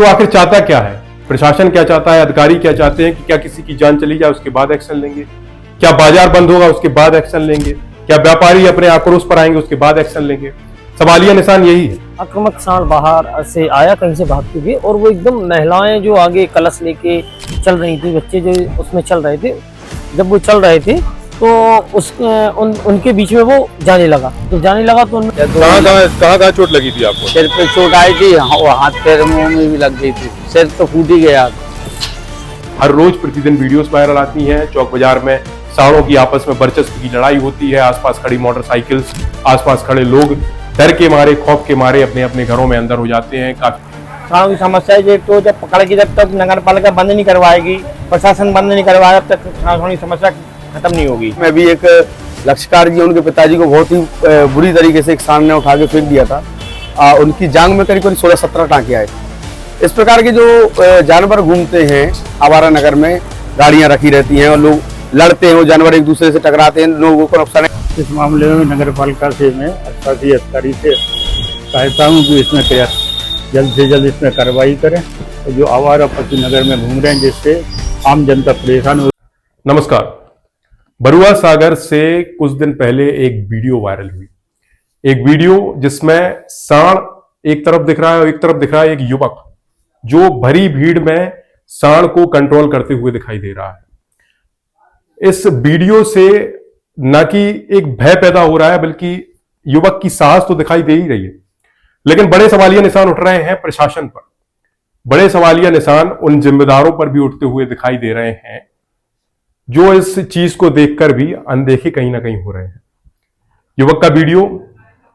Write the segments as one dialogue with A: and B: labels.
A: तो आखिर चाहता क्या है प्रशासन? क्या चाहता है? अधिकारी क्या चाहते हैं कि क्या किसी की जान चली जाए उसके बाद एक्शन लेंगे? क्या बाजार बंद होगा उसके बाद एक्शन लेंगे? क्या व्यापारी अपने आक्रोश पर आएंगे उसके बाद एक्शन लेंगे? सवालिया निशान यही है।
B: आक्रामक सांड बाहर से आया कहीं से भागते हुए, और वो एकदम महिलाएं जो आगे कलश लेके चल रही थी, बच्चे जो उसमें चल रहे थे, जब वो चल रहे थे तो उनके बीच में वो जाने लगा तो
A: कहाँ चोट लगी थी आपको?
C: सिर पे चोट आई थी, हाथ पैर मुंह में भी लग गई थी, सिर तो फूट ही गया।
A: हर रोज प्रतिदिन वीडियोस वायरल आती हैं। चौक बाजार में सांडों की आपस में वर्चस्व की लड़ाई होती है। आसपास खड़ी मोटरसाइकिल्स, आसपास खड़े लोग डर के मारे, खौफ के मारे अपने अपने घरों में अंदर हो जाते हैं।
C: सांडों की समस्या है तो जब पकड़ के, जब तक नगर पालिका बंद नहीं करवाएगी, प्रशासन बंद नहीं करवाएगा, तब तक सांडों की समस्या खत्म नहीं होगी। मैं भी एक लक्षकार जी, उनके पिताजी को बहुत ही बुरी तरीके से एक सांड ने उठा के फेंक दिया था। उनकी जांघ में करीब 16-17 टाँके आए थे। इस प्रकार के जो जानवर घूमते हैं आवारा नगर में, गाड़ियां रखी रहती हैं और लोग लड़ते हैं, वो जानवर एक दूसरे से टकराते हैं, लोगों को नुकसान है।
D: इस मामले में नगर पालिका से मैं शासी अधिकारी से चाहता हूँ कि इसमें जल्द से जल्द इसमें कार्रवाई करें, और जो आवारा पशु नगर में घूम रहे हैं जिससे आम जनता परेशान हो।
A: नमस्कार। बरुआ सागर से कुछ दिन पहले एक वीडियो वायरल हुई। एक वीडियो जिसमें सांड एक तरफ दिख रहा है और एक तरफ दिख रहा है एक युवक जो भरी भीड़ में सांड को कंट्रोल करते हुए दिखाई दे रहा है। इस वीडियो से न कि एक भय पैदा हो रहा है, बल्कि युवक की साहस तो दिखाई दे ही रही है, लेकिन बड़े सवालिया निशान उठ रहे हैं प्रशासन पर। बड़े सवालिया निशान उन जिम्मेदारों पर भी उठते हुए दिखाई दे रहे हैं जो इस चीज को देखकर भी अनदेखे कहीं ना कहीं हो रहे हैं। युवक का वीडियो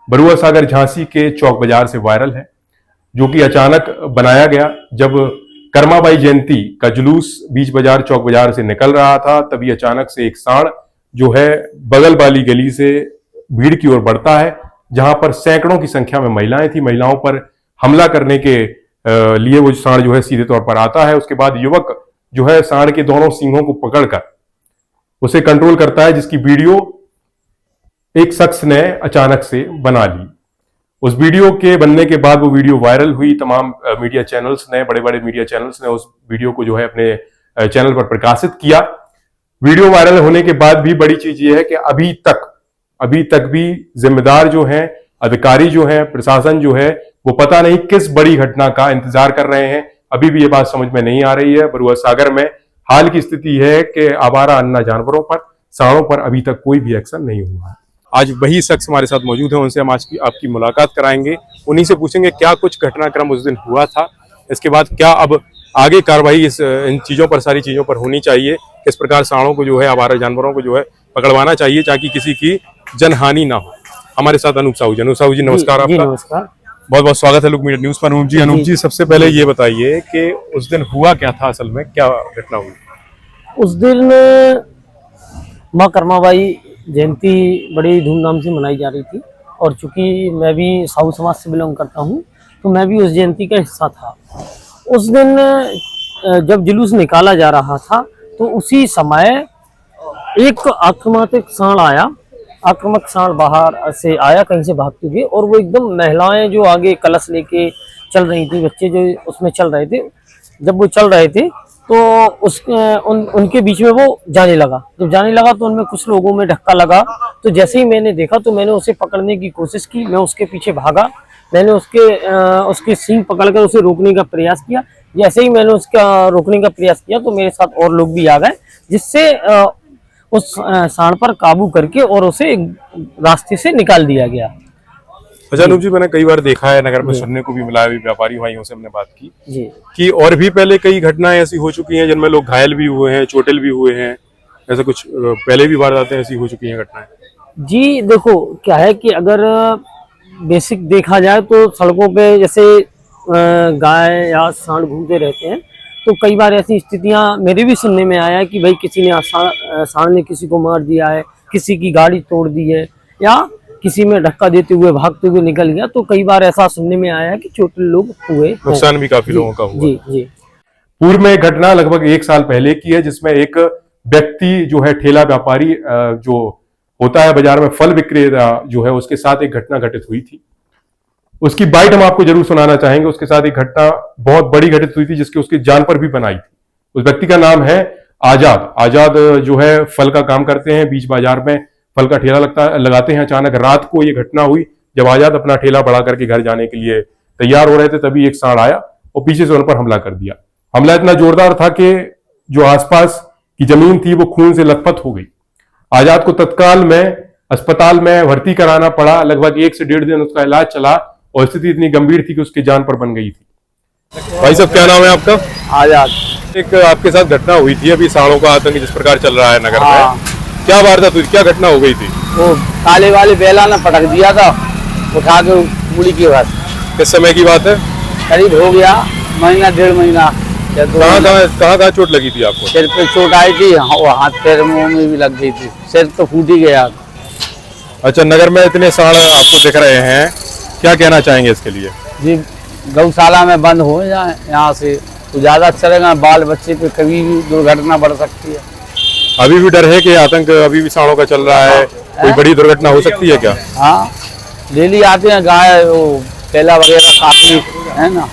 A: बरुआ सागर झांसी के चौक बाजार से वायरल है, जो कि अचानक बनाया गया जब कर्माबाई जयंती का जुलूस बीच बाजार चौक बाजार से निकल रहा था। तभी अचानक से एक सांड जो है बगल वाली गली से भीड़ की ओर बढ़ता है, जहां पर सैकड़ों की संख्या में महिलाएं थी। महिलाओं पर हमला करने के लिए वो सांड जो है सीधे तौर पर आता है। उसके बाद युवक जो है सांड के दोनों सींगों को पकड़कर उसे कंट्रोल करता है, जिसकी वीडियो एक शख्स ने अचानक से बना ली। उस वीडियो के बनने के बाद वो वीडियो वायरल हुई। तमाम मीडिया चैनल्स ने, बड़े बड़े मीडिया चैनल्स ने उस वीडियो को जो है अपने चैनल पर प्रकाशित किया। वीडियो वायरल होने के बाद भी बड़ी चीज ये है कि अभी तक भी जिम्मेदार जो हैं, अधिकारी जो हैं, प्रशासन जो है, वो पता नहीं किस बड़ी घटना का इंतजार कर रहे हैं। अभी भी ये बात समझ में नहीं आ रही है। बरुआ सागर में हाल की स्थिति है कि आवारा अन्ना जानवरों पर, सांडों पर अभी तक कोई भी एक्शन नहीं हुआ है। आज वही शख्स हमारे साथ मौजूद है, उनसे हम आज की आपकी मुलाकात कराएंगे। उन्हीं से पूछेंगे क्या कुछ घटनाक्रम उस दिन हुआ था, इसके बाद क्या अब आगे कार्रवाई इन चीजों पर, सारी चीजों पर होनी चाहिए, किस प्रकार सांडों को जो है, आवारा जानवरों को जो है पकड़वाना चाहिए ताकि किसी की जनहानि ना हो। हमारे साथ अनूप साहू जी नमस्कार। आपका
B: नमस्कार,
A: बहुत बहुत स्वागत है लुक मीडिया न्यूज पर। अनूप जी सबसे पहले ये बताइए कि उस दिन हुआ क्या था, असल में क्या घटना हुई?
B: उस दिन माँ कर्माबाई जयंती बड़ी धूमधाम से मनाई जा रही थी, और चूंकि मैं भी साहू समाज से बिलोंग करता हूँ तो मैं भी उस जयंती का हिस्सा था। उस दिन जब जुलूस निकाला जा रहा था तो उसी समय एक आक्रामक सांड आया। आक्रामक सांड बाहर से आया कहीं से भागते हुए, और वो एकदम महिलाएं जो आगे कलश लेके चल रही थी, बच्चे जो उसमें चल रहे थे, जब वो चल रहे थे तो उनके बीच में वो जाने लगा। जब जाने लगा तो उनमें कुछ लोगों में धक्का लगा। तो जैसे ही मैंने देखा तो मैंने उसे पकड़ने की कोशिश की। मैं उसके पीछे भागा, मैंने उसके सींग पकड़कर उसे रोकने का प्रयास किया। जैसे ही मैंने उसका रोकने का प्रयास किया तो मेरे साथ और लोग भी आ गए, जिससे उस सांड पर काबू करके और उसे रास्ते से निकाल दिया गया।
A: अच्छा अनूप जी, मैंने कई बार देखा है, नगर में सुनने को भी मिला है, व्यापारी भाइयों से हमने बात की
B: जी
A: कि और भी पहले कई घटनाएं ऐसी हो चुकी हैं जिनमें लोग घायल भी हुए हैं, चोटिल भी हुए हैं। ऐसा कुछ पहले भी वारदातें ऐसी हो चुकी हैं घटनाएं?
B: जी, देखो क्या है कि अगर बेसिक देखा जाए तो सड़कों पे जैसे गाय या सांड घूमते रहते हैं, तो कई बार ऐसी स्थितियां मेरे भी सुनने में आया है कि भाई किसी ने सांड ने किसी को मार दिया है, किसी की गाड़ी तोड़ दी है, या किसी में धक्का देते हुए भागते हुए निकल गया। तो कई बार ऐसा सुनने में आया है कि चोटिल लोग हुए,
A: नुकसान भी काफी लोगों का हुआ।
B: जी जी।
A: पूर्व में एक घटना लगभग 1 साल पहले की है, जिसमें एक व्यक्ति जो है, ठेला व्यापारी जो होता है बाजार में, फल विक्रेता जो है, उसके साथ एक घटना घटित हुई थी। उसकी बाइट हम आपको जरूर सुनाना चाहेंगे। उसके साथ एक घटना बहुत बड़ी घटित हुई थी जिसकी उसकी जान पर भी बनाई थी। उस व्यक्ति का नाम है आजाद। आजाद जो है फल का काम करते हैं, बीच बाजार में फल का ठेला लगाते हैं। अचानक रात को ये घटना हुई जब आजाद अपना ठेला बढ़ा करके घर जाने के लिए तैयार हो रहे थे, तभी एक सांड आया और पीछे से उन पर हमला कर दिया। हमला इतना जोरदार था कि जो आसपास की जमीन थी वो खून से लथपथ हो गई। आजाद को तत्काल में अस्पताल में भर्ती कराना पड़ा। लगभग 1 से 1.5 दिन उसका इलाज चला और स्थिति इतनी गंभीर थी कि उसकी जान पर बन गई थी। भाई साहब, क्या नाम है आपका?
C: आजाद।
A: एक आपके साथ घटना हुई थी अभी, सांडों का आतंक जिस प्रकार चल रहा है नगर में, क्या वारदात हुई, क्या घटना हो गई थी?
C: वो काले वाले बेला ने पटक दिया था उठा के पूरी के बाद।
A: किस समय की बात है?
C: करीब हो गया महीना 1.5 महीना।
A: कहाँ चोट लगी थी आपको?
C: सिर पे चोट आई थी और हाथ पैर मुंह में भी लग गई थी, सिर तो फूट ही गया।
A: अच्छा, नगर में इतने सांड आपको दिख रहे हैं, क्या कहना चाहेंगे इसके लिए?
C: जी, गौशाला में बंद हो जाए यहाँ से तो ज्यादा अच्छा रहेगा। बाल बच्चे पे कभी भी दुर्घटना बढ़ सकती है।
A: अभी भी डर है कि आतंक अभी भी सांडों का चल रहा है, कोई बड़ी दुर्घटना हो सकती है क्या?
C: हाँ, डेली आते हैं गाय वो केला वगैरह काफी है ना।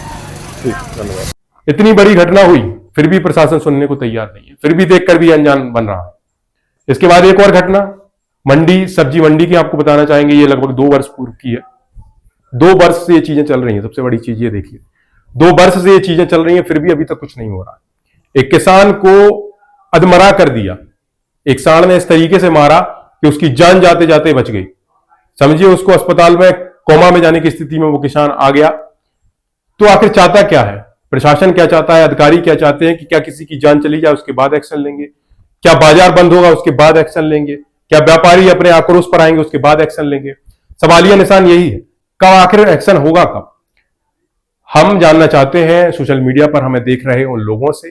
A: ठीक, धन्यवाद। इतनी बड़ी घटना हुई फिर भी प्रशासन सुनने को तैयार नहीं है, फिर भी देखकर भी अनजान बन रहा है। इसके बाद एक और घटना मंडी, सब्जी मंडी की आपको बताना चाहेंगे। ये लगभग 2 वर्ष पूर्व की है। 2 वर्ष से ये चीजें चल रही हैं। सबसे बड़ी चीज ये देखिए, 2 वर्ष से ये चीजें चल रही हैं, फिर भी अभी तक कुछ नहीं हो रहा है। एक किसान को अधमरा कर दिया, एक सांड ने इस तरीके से मारा कि उसकी जान जाते जाते बच गई। समझिए, उसको अस्पताल में कोमा में जाने की स्थिति में वो किसान आ गया। तो आखिर चाहता क्या है प्रशासन, क्या चाहता है, अधिकारी क्या चाहते हैं कि क्या किसी की जान चली जाए उसके बाद एक्शन लेंगे? क्या बाजार बंद होगा उसके बाद एक्शन लेंगे? क्या व्यापारी अपने आक्रोश पर आएंगे उसके बाद एक्शन लेंगे? सवालिया निशान यही है, कब आखिर एक्शन होगा, कब? हम जानना चाहते हैं सोशल मीडिया पर हमें देख रहे उन लोगों से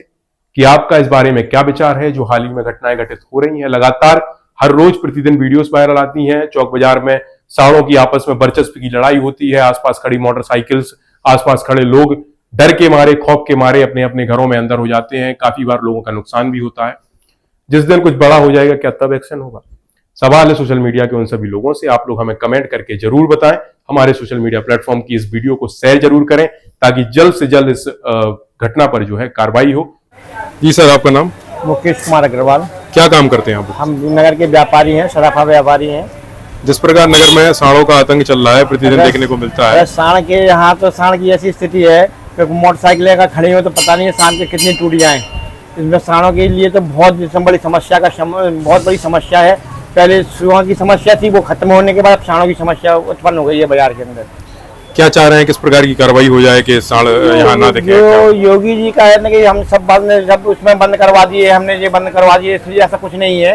A: कि आपका इस बारे में क्या विचार है। जो हाल ही में घटनाएं घटित हो रही हैं, लगातार हर रोज प्रतिदिन वीडियोस वायरल आती हैं। चौक बाजार में सांडों की आपस में वर्चस्व की लड़ाई होती है। आसपास खड़ी मोटरसाइकिल्स, आसपास खड़े लोग डर के मारे, खौफ के मारे अपने अपने घरों में अंदर हो जाते हैं। काफी बार लोगों का नुकसान भी होता है। जिस दिन कुछ बड़ा हो जाएगा, क्या तब एक्शन होगा? सवाल है सोशल मीडिया के उन सभी लोगों से। आप लोग हमें कमेंट करके जरूर बताएं। हमारे सोशल मीडिया प्लेटफॉर्म की इस वीडियो को शेयर जरूर करें ताकि जल्द से जल्द इस घटना पर जो है कार्रवाई हो। जी सर, आपका नाम?
C: मुकेश कुमार अग्रवाल।
A: क्या काम करते हैं आप?
C: हम नगर के व्यापारी हैं, सराफा व्यापारी हैं।
A: जिस प्रकार नगर में सांडों का आतंक चल रहा है, प्रतिदिन देखने को मिलता है।
C: सांड के यहाँ तो सांड की ऐसी स्थिति है कि मोटरसाइकिल अगर खड़ी हो तो पता नहीं है सांड के कितनी टूट जाए। इसमें सांडों के लिए तो बहुत बड़ी बहुत बड़ी समस्या है। पहले सुबह की समस्या थी, वो खत्म होने के बाद सांडों की समस्या उत्पन्न हो गई है बाजार के अंदर।
A: क्या चाह रहे हैं, किस प्रकार की कार्रवाई हो जाए कि सांड यहाँ ना दिखे?
C: जो योगी जी का है ना कि हम सब उसमें बंद करवा दिए, हमने ये बंद करवा दिए, इसलिए ऐसा कुछ नहीं है।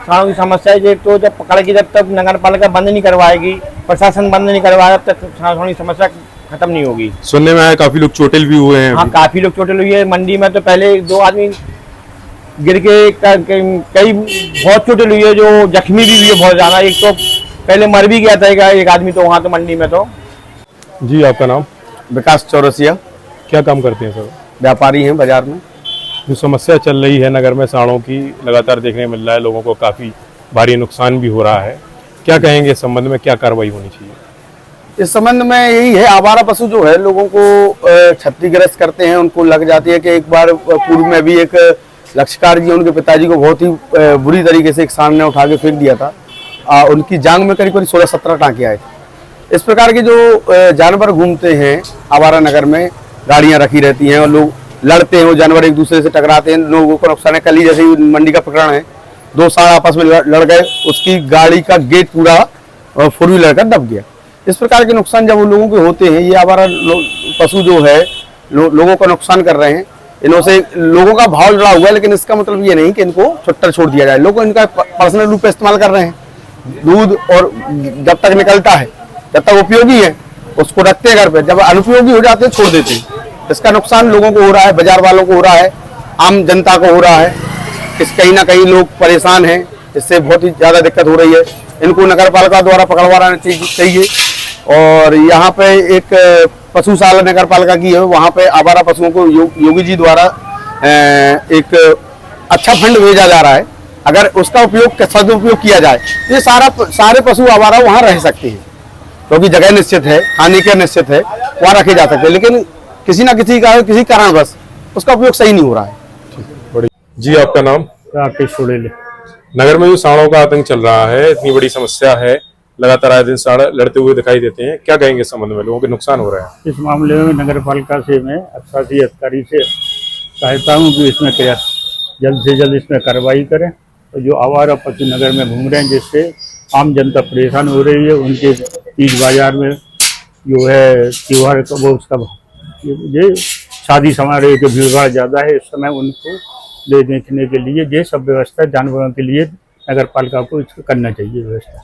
C: सांडों की समस्या है तो जब पकड़ेगी, जब तक नगर पालिका बंद नहीं करवाएगी, प्रशासन बंद नहीं करवाएगा, तब तक सांडों की समस्या खत्म नहीं होगी।
A: सुनने में आया काफी लोग चोटिल भी हुए हैं।
C: हाँ, काफी लोग चोटिल हुए हैं। मंडी में तो पहले 2 आदमी गिर के कई बहुत चोटिल हुई है, जो जख्मी भी हुई है बहुत ज्यादा। एक तो पहले मर भी गया था एक आदमी तो वहाँ तो मंडी में। तो
A: जी, आपका नाम?
C: विकास चौरसिया।
A: क्या काम करते हैं सर?
C: व्यापारी हैं बाजार में।
A: जो समस्या चल रही है नगर में सांडों की, लगातार देखने मिल रहा है, लोगों को काफी भारी नुकसान भी हो रहा है, क्या कहेंगे इस संबंध में, क्या कार्रवाई होनी चाहिए?
E: इस संबंध में यही है, आवारा पशु जो है लोगों को क्षतिग्रस्त करते हैं, उनको लग जाती है। कि एक बार पूर्व में भी एक लक्षकार जी, उनके पिताजी को बहुत ही बुरी तरीके से एक सांड ने उठा के फेंक दिया था। उनकी जांघ में करीब 16-17 टाँके आए थे। इस प्रकार के जो जानवर घूमते हैं आवारा नगर में, गाड़ियां रखी रहती हैं और लोग लड़ते हैं, वो जानवर एक दूसरे से टकराते हैं, लोगों को नुकसान है। कल ही जैसे मंडी का प्रकरण है, 2 सांड आपस में लड़ गए, उसकी गाड़ी का गेट पूरा 4 व्हीलर का दब गया। इस प्रकार के नुकसान जब लोगों के होते हैं, ये आवारा पशु जो है लोगों का नुकसान कर रहे हैं। इन्हों से लोगों का भाव जुड़ा हुआ है, लेकिन इसका मतलब ये नहीं कि इनको छुट्टा छोड़ दिया जाए। लोग इनका पर्सनल रूप में इस्तेमाल कर रहे हैं। दूध और जब तक निकलता है, जब तक उपयोगी है उसको रखते हैं घर पे, जब अनुपयोगी हो जाते हैं छोड़ देते हैं। इसका नुकसान लोगों को हो रहा है, बाजार वालों को हो रहा है, आम जनता को हो रहा है। कहीं ना कहीं लोग परेशान हैं, इससे बहुत ही ज्यादा दिक्कत हो रही है। इनको नगर पालिका द्वारा पकड़वाना चाहिए। और यहाँ पे एक पशुशाला नगर पालिका की है, वहाँ पे आवारा पशुओं को योगी जी द्वारा एक अच्छा फंड भेजा जा रहा है। अगर उसका सदुपयोग किया जाए, ये सारे पशु आवारा वहाँ रह सकते हैं। क्योंकि जगह निश्चित है, खाने के निश्चित है, वहाँ रखे जा सकते हैं, लेकिन किसी ना किसी कारणवश उसका उपयोग सही नहीं हो रहा है।
A: जी, आपका नाम?
D: राकेश उड़ेले।
A: नगर में जो सांडों का आतंक चल रहा है, इतनी बड़ी समस्या है, लगातार आए दिन सांड लड़ते हुए दिखाई देते हैं, क्या कहेंगे इस संबंध में? लोगों के नुकसान हो रहा है।
D: इस मामले में नगर पालिका से मैं शासी अधिकारी से चाहता हूँ कि इसमें जल्द से जल्द इसमें कार्रवाई करें। तो जो आवारा पशु नगर में घूम रहे हैं, जिससे आम जनता परेशान हो रही है, उनके तीज बाजार में जो है त्योहार का वो उसका ये शादी समारोह की भीड़ भाड़ ज़्यादा है, इस समय उनको ले देखने के लिए ये सब व्यवस्था जानवरों के लिए नगर पालिका को इसको करना चाहिए व्यवस्था।